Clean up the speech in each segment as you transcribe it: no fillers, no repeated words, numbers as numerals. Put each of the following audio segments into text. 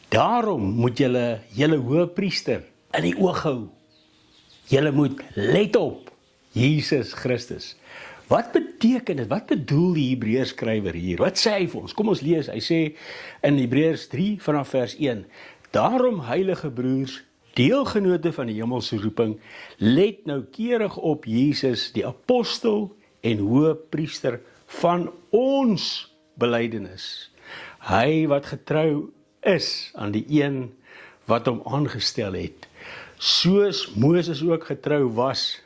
Daarom moet julle hoëpriester in die oog hou. Julle moet let op Jesus Christus. Wat beteken dit? Wat bedoel die Hebreërs skrywer hier? Wat sê hy vir ons? Kom ons lees. Hy sê in Hebreërs 3 vanaf vers 1: Daarom, heilige broers, deelgenote van die hemelse roeping, let noukeurig op Jesus, die apostel en hoëpriester van ons belydenis. Hy wat getrou is aan die een wat hom aangestel het, soos Moses ook getrou was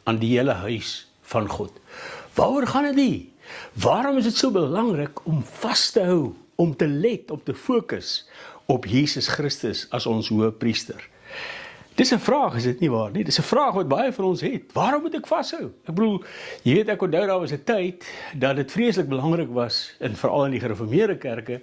aan die hele huis van God. Waaroor gaan dit nie? Waarom is dit so belangrik om vas te hou, om te let, om te fokus op Jesus Christus as ons hoëpriester? Dis 'n vraag, is dit nie waar nie? Dis 'n vraag wat baie van ons het. Waarom moet ek vashou? Ek bedoel, jy weet, ek onthou daar was 'n tyd dat dit vreeslik belangrik was, en veral in die gereformeerde kerke,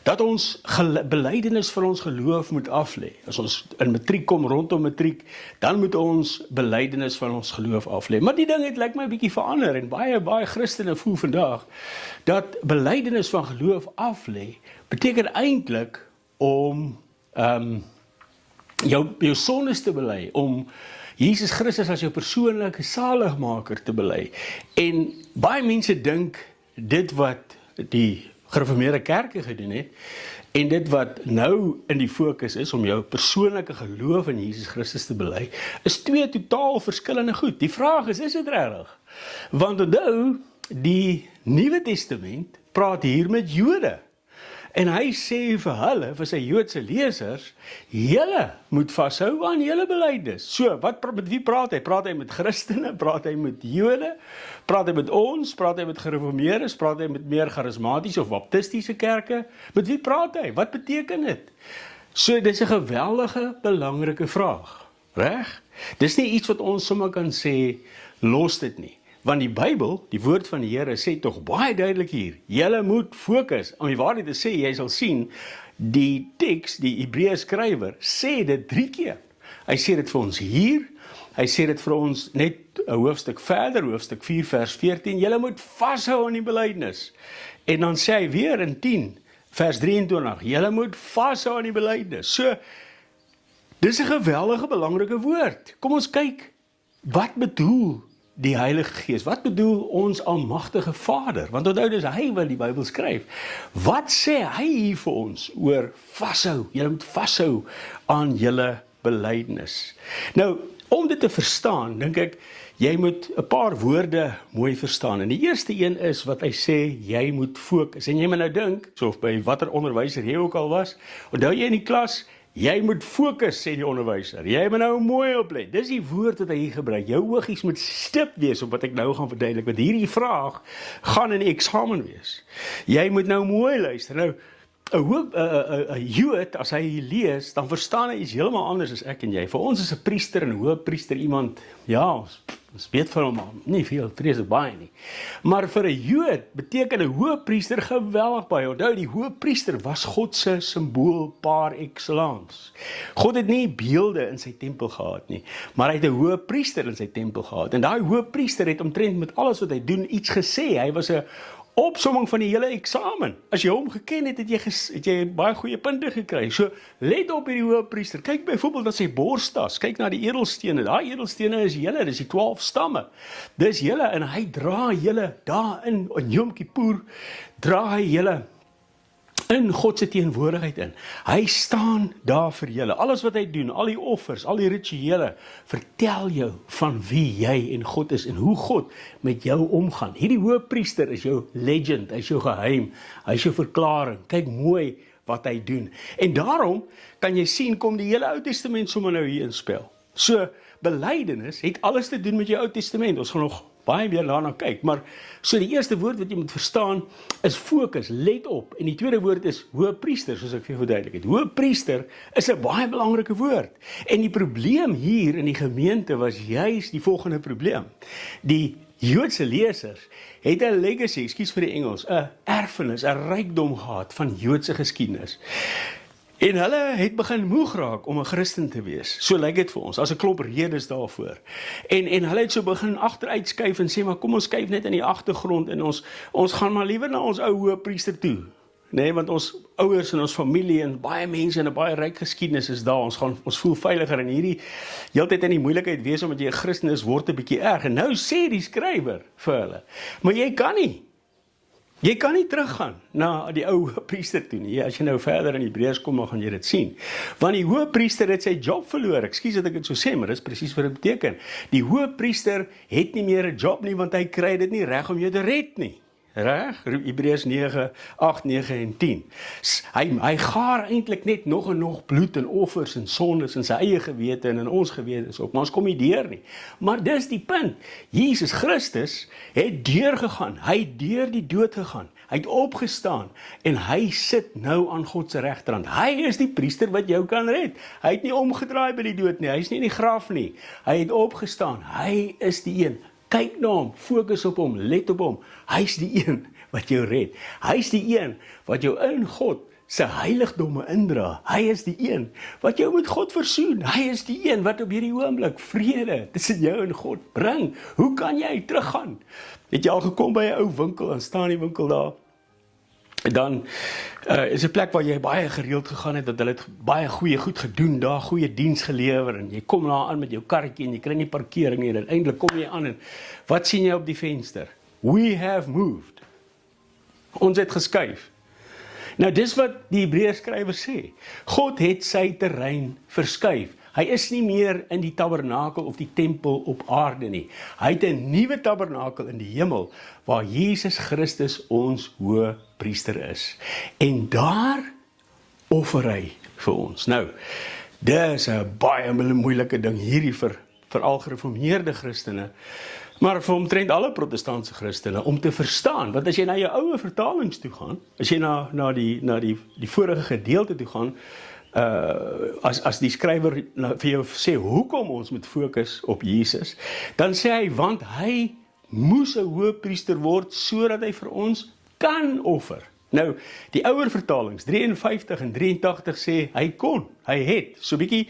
dat ons belydenis van ons geloof moet aflê. As ons in matriek kom, rondom matriek, dan moet ons belydenis van ons geloof aflê. Maar die ding het lyk my 'n bietjie verander, en baie Christene voel vandag dat belydenis van geloof aflê beteken eintlik om jou sondes te bely, om Jesus Christus as jou persoonlike saligmaker te bely. En baie mense dink dit wat die gereformeerde kerke gedoen het, en dit wat nou in die fokus is, om jou persoonlike geloof in Jesus Christus te bely, is twee totaal verskillende goed. Die vraag is dit regtig? Want onthou, die Nuwe Testament praat hier met Jode. En hy sê vir hulle, vir sy Joodse lesers, julle moet vashou aan julle belydenis. So, met wie praat hy? Praat hy met Christene? Praat hy met Jode? Praat hy met ons? Praat hy met gereformeerdes? Praat hy met meer charismatiese of baptistiese kerke? Met wie praat hy? Wat beteken dit? So, dit is 'n geweldige, belangrike vraag. Reg? Dis nie iets wat ons sommer kan sê, los dit nie. Want die Bybel, die woord van die Here, sê tog baie duidelik hier, julle moet fokus. Om die waarheid te sê, jy sal sien, die teks, die Hebreërs skrywer, sê dit 3 keer. Hy sê dit vir ons hier, hy sê dit vir ons net 'n hoofstuk verder, hoofstuk 4 vers 14, julle moet vashou aan die belydenis. En dan sê hy weer in 10 vers 23, julle moet vashou aan die belydenis. So, dis 'n geweldige belangrike woord. Kom ons kyk, wat bedoel die Heilige Gees? Wat bedoel ons almagtige Vader? Want onthou, dis hy wat die Bybel skryf. Wat sê hy hier vir ons oor vashou? Julle moet vashou aan julle belydenis. Nou, om dit te verstaan, dink ek, jy moet 'n paar woorde mooi verstaan. En die eerste een is wat hy sê, jy moet fokus. En jy moet nou dink, so by watter onderwyser jy ook al was, onthou jy in die klas, jy moet fokus, sê die onderwyser. Jy moet nou mooi oplet. Dis die woord wat hy hier gebruik. Jou oogies moet stip wees op wat ek nou gaan verduidelik, want hierdie vraag gaan in die eksamen wees. Jy moet nou mooi luister. Nou, 'n Jood, as hy lees, dan verstaan hy iets heeltemal anders as ek en jy. Vir ons is 'n priester en 'n hoëpriester iemand, ja, ons weet van hom nie veel, vreeslik baie nie. Maar vir 'n Jood beteken 'n hoëpriester geweldig baie. Onthou, die hoëpriester was God se simbool par excellence. God het nie beelde in sy tempel gehad nie, maar hy het 'n hoëpriester in sy tempel gehad. En daai hoëpriester het omtrent met alles wat hy doen iets gesê. Hy was 'n opsomming van die hele eksamen. As jy hom geken het, het jy baie goeie punte gekry. So, let op hierdie hoëpriester. Kyk byvoorbeeld na sy borstas. Kyk na die edelstene. Daai edelstene is julle, dis die 12 stamme. Dis julle, en hy dra julle daarin, in Yom Kippur, dra hy julle in God se teenwoordigheid in. Hy staan daar vir julle. Alles wat hy doen, al die offers, al die rituele, vertel jou van wie jy en God is en hoe God met jou omgaan. Hierdie hoëpriester is jou legend, hy is jou geheim, hy is jou verklaring. Kyk mooi wat hy doen. En daarom kan jy sien, kom die hele Ou Testament sommer nou hier in spel. So, belydenis het alles te doen met jou Ou Testament. Ons gaan nog baie meer daarna kyk, maar so die eerste woord wat jy moet verstaan is fokus, let op. En die tweede woord is hoëpriester, soos ek vir jou verduidelik het. Hoëpriester is 'n baie belangrike woord. En die probleem hier in die gemeente was juis die volgende probleem. Die Joodse lesers het 'n legacy, ekskuus vir die Engels, 'n erfenis, 'n rykdom gehad van Joodse geskiedenis. En hulle het begin moeg raak om 'n Christen te wees. So lyk dit vir ons, as 'n klomp redes daarvoor. En hulle het so begin agteruit skuif en sê, maar kom ons skuif net in die agtergrond en ons gaan maar liewer na ons ou hoëpriester toe. nee, want ons ouers en ons familie en baie mense en 'n baie ryk geskiedenis is daar. Ons voel veiliger in hierdie heeltyd in die moeilikheid wees omdat jy 'n Christen is, word 'n bietjie erg. En nou sê die skrywer vir hulle, maar jy kan nie. Jy kan nie teruggaan na die ou priester toe nie. As jy nou verder in Hebreërs kom, dan gaan jy dit sien. Want die hoëpriester het sy job verloor. Ekskuus dat ek dit so sê, maar dis presies wat dit beteken. Die hoëpriester het nie meer 'n job nie, want hy kry dit nie reg om jou te red nie. Reg? Hebreërs 9, 8, 9 en 10. Hy gaar eintlik net nog en nog bloed en offers en sondes in sy eie gewete en in ons gewete op, maar ons kom nie deur nie. Maar dis die punt. Jesus Christus het deurgegaan. Hy het deur die dood gegaan. Hy het opgestaan en hy sit nou aan God se regterhand. Hy is die priester wat jou kan red. Hy het nie omgedraai by die dood nie. Hy is nie in die graf nie. Hy het opgestaan. Hy is die een. Kyk na hom, fokus op hom, let op hom. Hy's die een wat jou red. Hy's die een wat jou in God se heiligdomme indra. Hy is die een wat jou met God versoen. Hy is die een wat op hierdie oomblik vrede tussen jou en God bring. Hoe kan jy teruggaan? Het jy al gekom by 'n ou winkel en staan die winkel daar? Dan is 'n plek waar jy baie gereeld gegaan het, dat hulle het baie goeie goed gedoen, daar goeie diens gelewer, en jy kom daar aan met jou karretjie en jy kry nie parkering nie, en uiteindelik kom jy aan en wat sien jy op die venster? We have moved. Ons het geskuif. Nou dis wat die Hebreërs skrywer sê. God het sy terrein verskuif. Hy is nie meer in die tabernakel of die tempel op aarde nie. Hy het 'n nuwe tabernakel in die hemel, waar Jesus Christus ons hoëpriester is. En daar offer hy vir ons. Nou, dis 'n baie moeilike ding hierdie vir al gereformeerde Christene, maar vir omtrent alle protestantse Christene om te verstaan. Want as jy na jou ouer vertalings toe gaan, as jy na die vorige gedeelte toe gaan, as die skrywer vir jou sê hoekom ons moet fokus op Jesus, dan sê hy, want hy moes 'n hoëpriester word sodat hy vir ons kan offer. Nou, die ouer vertalings 53 en 83 sê hy het, so bietjie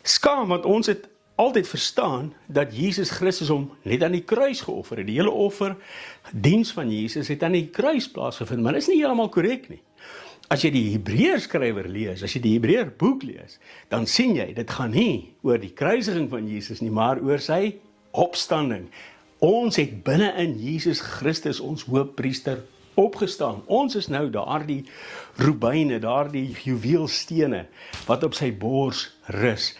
skaam, want ons het altyd verstaan dat Jesus Christus hom net aan die kruis geoffer het. Die hele offer, diens van Jesus het aan die kruis plaasgevind, maar dit is nie heeltemal korrek nie. As jy die Hebreërs skrywer lees, as jy die Hebreër boek lees, dan sien jy, dit gaan nie oor die kruisiging van Jesus nie, maar oor sy opstanding. Ons het binne in Jesus Christus ons hoëpriester opgestaan. Ons is nou daardie robyne, daardie juweelstene wat op sy bors rus.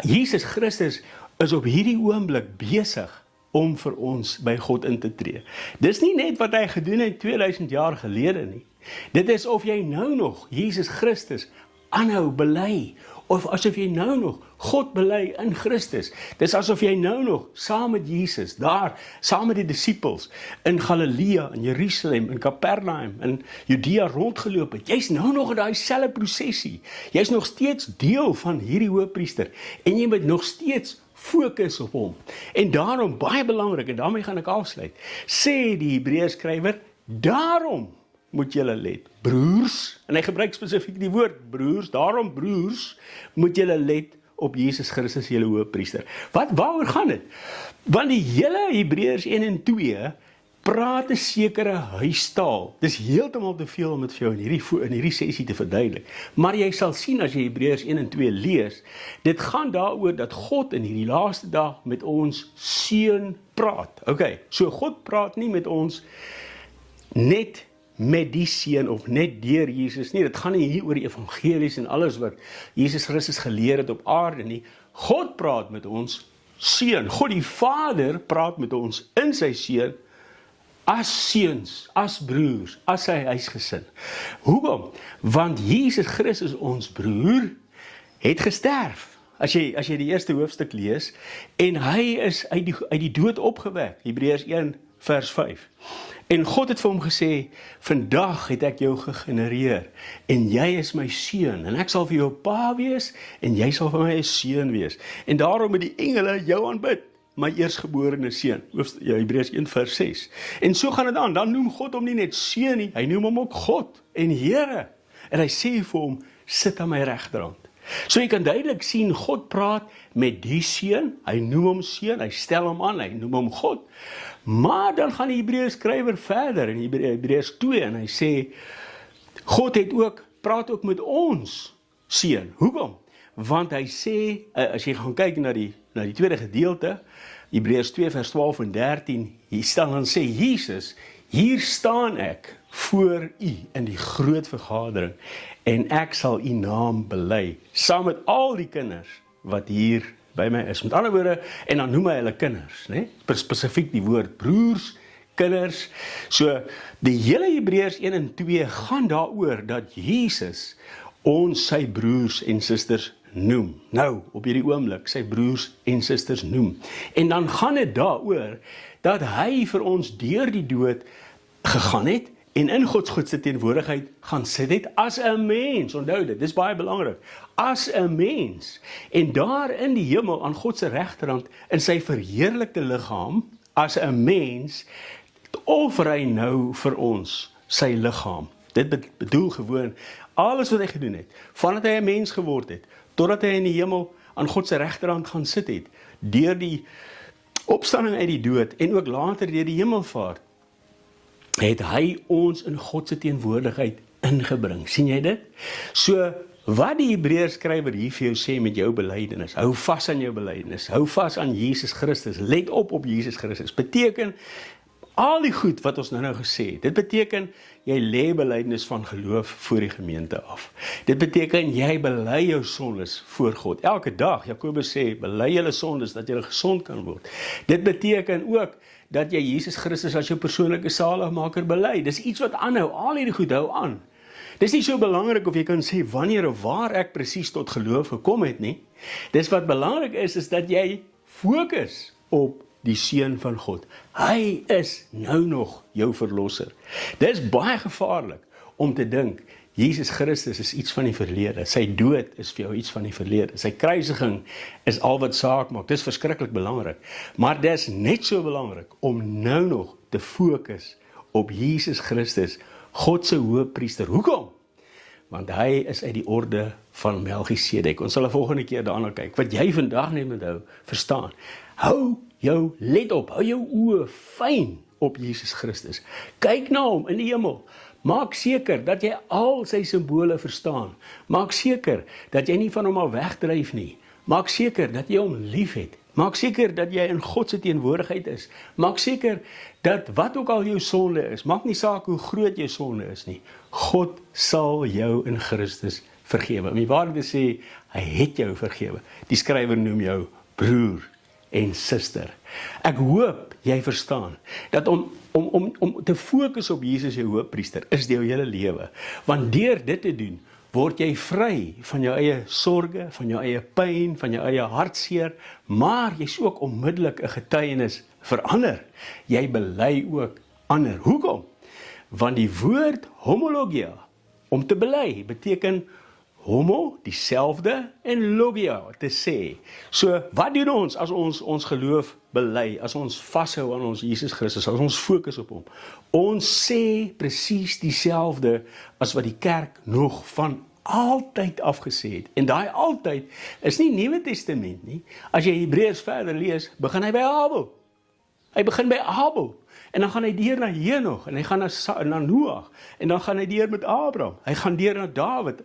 Jesus Christus is op hierdie oomblik besig om vir ons by God in te tree. Dis nie net wat hy gedoen het 2000 jaar gelede nie. Dit is of jy nou nog Jesus Christus aanhou bely, of asof jy nou nog God bely in Christus. Dis asof jy nou nog saam met Jesus, daar, saam met die disippels, in Galilea, in Jerusalem, in Kapernaum, in Judea rondgeloop het. Jy's nou nog in daai selfe prosesie. Jy's nog steeds deel van hierdie hoëpriester, en jy moet nog steeds fokus op hom. En daarom, baie belangrik, en daarmee gaan ek afsluit, sê die Hebreërs skrywer, daarom moet julle let, broers, en hy gebruik spesifiek die woord broers, daarom broers, moet julle let op Jesus Christus, julle hoëpriester. Waaroor gaan dit? Want die hele Hebreërs 1 en 2 praat 'n sekere huistaal. Dis heeltemal te veel om dit vir jou in hierdie sessie te verduidelik. Maar jy sal sien as jy Hebreërs 1 en 2 lees, dit gaan daaroor dat God in hierdie laaste dag met ons seun praat. Okay, so God praat nie met ons net met die seun of net deur Jesus nie. Dit gaan nie hier oor die evangelies en alles wat Jesus Christus geleer het op aarde nie. God praat met ons seun. God die Vader praat met ons in sy seun as seuns, as broers, as sy huisgesin. Hoekom? Want Jesus Christus, ons broer, het gesterf. As jy die eerste hoofstuk lees, en hy is uit die dood opgewek, Hebreërs 1 vers 5. En God het vir hom gesê, vandag het ek jou gegenereer, en jy is my seun, en ek sal vir jou pa wees, en jy sal vir my 'n seun wees. En daarom het die engele jou aanbid, my eerstgeborene seun. Hebreërs 1 vers 6. En so gaan dit aan, dan noem God hom nie net seun nie, hy noem hom ook God en Here. En hy sê vir hom, sit aan my regterhand. So jy kan duidelik sien, God praat met die seun, hy noem hom seun, hy stel hom aan, hy noem hom God. Maar dan gaan die Hebreërs skrywer verder in Hebreërs 2 en hy sê, God praat ook met ons seun. Hoekom? Want hy sê, as jy gaan kyk na die tweede gedeelte, Hebreërs 2 vers 12 en 13, hier staan dan sê Jesus, hier staan ek voor u in die groot vergadering en ek sal u naam bely, saam met al die kinders wat hier by my is. Met ander woorde, en dan noem hy hulle kinders, né? Spesifiek die woord broers, kinders. So, die hele Hebreërs 1 en 2 gaan daaroor dat Jesus ons sy broers en susters noem. Nou, op hierdie oomblik, sy broers en susters noem. En dan gaan dit daaroor dat hy vir ons deur die dood gegaan het en in Gods goedse teenwoordigheid gaan sit het as 'n mens. Onthou dit, dis baie belangrik. As 'n mens. En daar in die hemel aan God se regterhand in sy verheerlikte liggaam as 'n mens offer hy nou vir ons sy liggaam. Dit bedoel gewoon alles wat hy gedoen het, vandat hy 'n mens geword het, totdat hy in die hemel aan God se regterhand gaan sit het, deur die opstanding uit die dood en ook later deur die hemelvaart, het hy ons in God se teenwoordigheid ingebring. Sien jy dit? So, wat die Hebreërs skrywer hier vir jou sê met jou belydenis, hou vas aan jou belydenis, hou vas aan Jesus Christus, let op Jesus Christus, beteken al die goed wat ons nou gesê het, dit beteken, jy lê belydenis van geloof voor die gemeente af. Dit beteken, jy bely jou sondes voor God. Elke dag, Jakobus sê, bely julle sondes, dat jy gesond kan word. Dit beteken ook, dat jy Jesus Christus as jou persoonlike saligmaker bely. Dis iets wat aanhou, al hierdie goed hou aan. Dis nie so belangrik of jy kan sê, wanneer of waar ek presies tot geloof gekom het nie. Dis wat belangrik is dat jy fokus op die Seun van God. Hy is nou nog jou verlosser. Dit is baie gevaarlik om te dink, Jesus Christus is iets van die verlede. Sy dood is vir jou iets van die verlede. Sy kruisiging is al wat saak maak. Dit is verskriklik belangrik. Maar dit is net so belangrik om nou nog te fokus op Jesus Christus, God se hoëpriester. Hoekom? Want hy is uit die orde van Melchisedek. Ons sal 'n volgende keer daarna kyk. Wat jy vandag net moet verstaan. Let op, hou jou oë fyn op Jesus Christus. Kyk na hom in die hemel. Maak seker dat jy al sy simbole verstaan. Maak seker dat jy nie van hom al wegdryf nie. Maak seker dat jy hom liefhet. Maak seker dat jy in God se teenwoordigheid is. Maak seker dat wat ook al jou sonde is, maak nie saak hoe groot jou sonde is nie. God sal jou in Christus vergewe. Om die waarheid te sê, hy het jou vergewe. Die skrywer noem jou broer en suster. Ek hoop jy verstaan dat om te fokus op Jesus jou hoëpriester is jou hele lewe. Want deur dit te doen, word jy vry van jou eie sorge, van jou eie pyn, van jou eie hartseer, maar jy's ook onmiddellik 'n getuienis vir ander. Jy bely ook ander. Hoekom? Want die woord homologia, om te bely, beteken homo, dieselfde, en logia, te sê. So, wat doen ons as ons geloof bely, as ons vashou aan ons Jesus Christus, as ons fokus op hom? Ons sê presies dieselfde as wat die kerk nog van altyd afgesê het. En daai altyd is nie Nuwe Testament nie. As jy Hebreërs verder lees, begin hy by Abel. Hy begin by Abel. En dan gaan hy deur na Henog, en hy gaan na Noag, en dan gaan hy deur met Abraham, hy gaan deur na Dawid,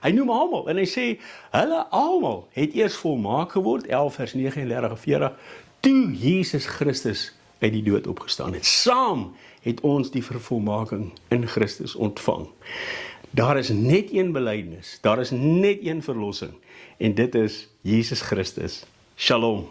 hy noem almal, en hy sê, hulle almal het eers volmaak geword, 11 vers 39 en 40, toe Jesus Christus uit die dood opgestaan het. Saam het ons die vervolmaking in Christus ontvang. Daar is net een belydenis, daar is net een verlossing, en dit is Jesus Christus. Shalom.